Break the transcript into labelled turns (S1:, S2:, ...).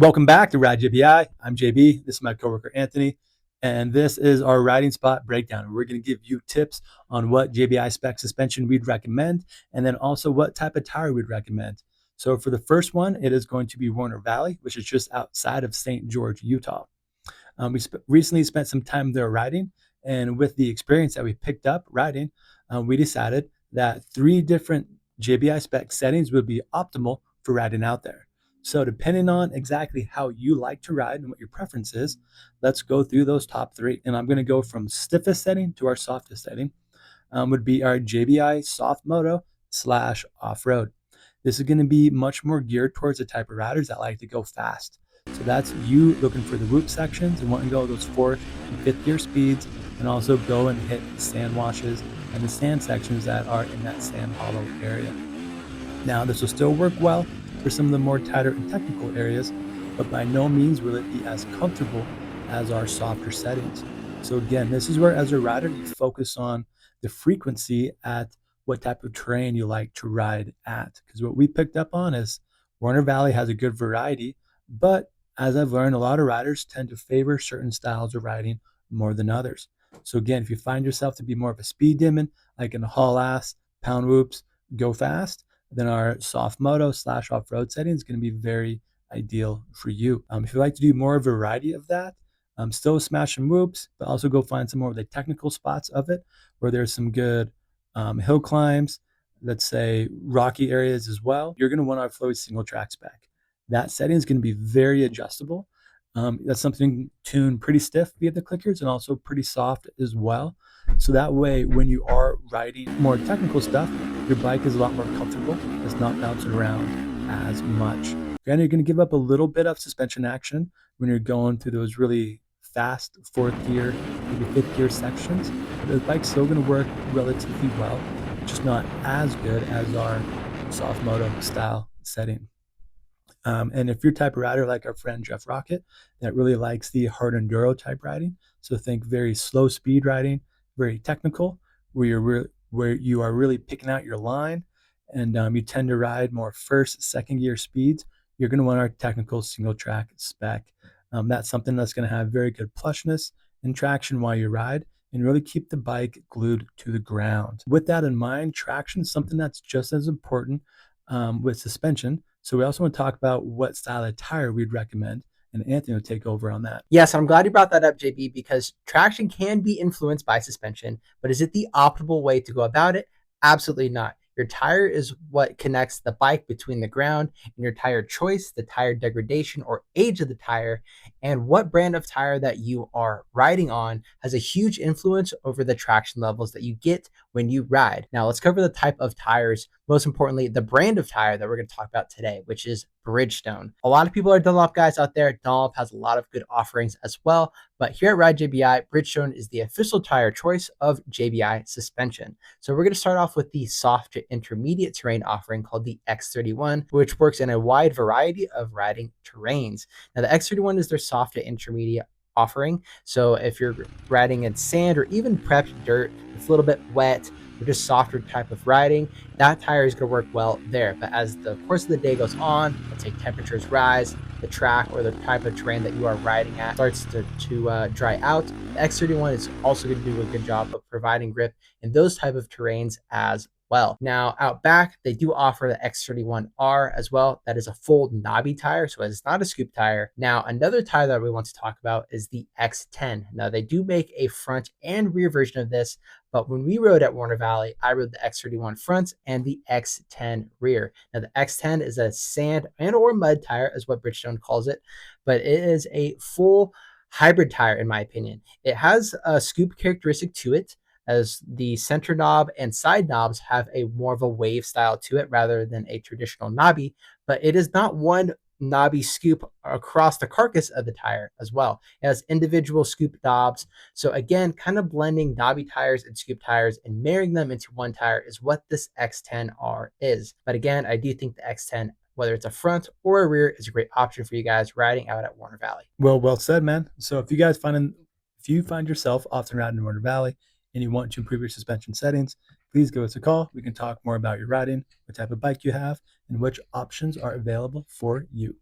S1: Welcome back to Ride JBI. I'm JB. This is my coworker Anthony, and this is our riding spot breakdown. We're going to give you tips on what JBI spec suspension we'd recommend, and then also what type of tire we'd recommend. So for the first one, it is going to be Warner Valley, which is just outside of St. George, Utah. We recently spent some time there riding, and with the experience that we picked up riding, we decided that 3 different JBI spec settings would be optimal for riding out there. So depending on exactly how you like to ride and what your preference is, let's go through those top 3. And I'm going to go from stiffest setting to our softest setting. Would be our JBI soft moto / off-road. This is going to be much more geared towards the type of riders that like to go fast. So that's you looking for the whoop sections and wanting to go those 4th and 5th gear speeds, and also go and hit the sand washes and the sand sections that are in that sand hollow area. Now, this will still work well for some of the more tighter and technical areas, but by no means will it be as comfortable as our softer settings. So again, this is where as a rider, you focus on the frequency at what type of terrain you like to ride at. Because what we picked up on is Warner Valley has a good variety, but as I've learned, a lot of riders tend to favor certain styles of riding more than others. So again, if you find yourself to be more of a speed demon, like in a haul ass, pound whoops, go fast, then our soft moto / off-road setting is going to be very ideal for you. If you like to do more variety of that, still smash and whoops, but also go find some more of the technical spots of it where there's some good hill climbs, let's say rocky areas as well. You're going to want our Floyd single track spec. That setting is going to be very adjustable. That's something tuned pretty stiff via the clickers and also pretty soft as well. So that way, when you are riding more technical stuff, your bike is a lot more comfortable. It's not bouncing around as much. Granted, you're going to give up a little bit of suspension action when you're going through those really fast 4th gear, maybe 5th gear sections. But the bike's still going to work relatively well, just not as good as our soft moto style setting. And if you're type of rider like our friend Jeff Rocket that really likes the hard enduro type riding, so think very slow speed riding, very technical, where you are really picking out your line, and you tend to ride more 1st, 2nd gear speeds, you're going to want our technical single track spec. That's something that's going to have very good plushness and traction while you ride, and really keep the bike glued to the ground. With that in mind, traction is something that's just as important with suspension. So we also want to talk about what style of tire we'd recommend, and Anthony will take over on that.
S2: Yes, I'm glad you brought that up, JB, because traction can be influenced by suspension, but is it the optimal way to go about it? Absolutely not. Your tire is what connects the bike between the ground and your tire choice, the tire degradation or age of the tire, and what brand of tire that you are riding on has a huge influence over the traction levels that you get when you ride. Now, let's cover the type of tires. Most importantly, the brand of tire that we're going to talk about today, which is Bridgestone. A lot of people are Dunlop guys out there. Dunlop has a lot of good offerings as well. But here at Ride JBI, Bridgestone is the official tire choice of JBI suspension. So we're going to start off with the soft to intermediate terrain offering called the X31, which works in a wide variety of riding terrains. Now, the X31 is their soft to intermediate offering. So if you're riding in sand or even prepped dirt, it's a little bit wet, or just softer type of riding, that tire is going to work well there. But as the course of the day goes on, let's say temperatures rise, the track or the type of terrain that you are riding at starts to dry out, the X31 is also going to do a good job of providing grip in those type of terrains as well. Now, out back, they do offer the X31R as well. That is a full knobby tire, so it's not a scoop tire. Now, another tire that we want to talk about is the X10. Now, they do make a front and rear version of this, but when we rode at Warner Valley, I rode the X31 front and the X10 rear. Now, the X10 is a sand and or mud tire, is what Bridgestone calls it, but it is a full hybrid tire, in my opinion. It has a scoop characteristic to it, as the center knob and side knobs have a more of a wave style to it rather than a traditional knobby, but it is not one knobby scoop across the carcass of the tire as well. It has individual scoop knobs. So again, kind of blending knobby tires and scoop tires and marrying them into one tire is what this X10R is. But again, I do think the X10, whether it's a front or a rear, is a great option for you guys riding out at Warner Valley.
S1: Well said, man. So if you find yourself often riding in Warner Valley and you want to improve your suspension settings, please give us a call. We can talk more about your riding, what type of bike you have, and which options are available for you.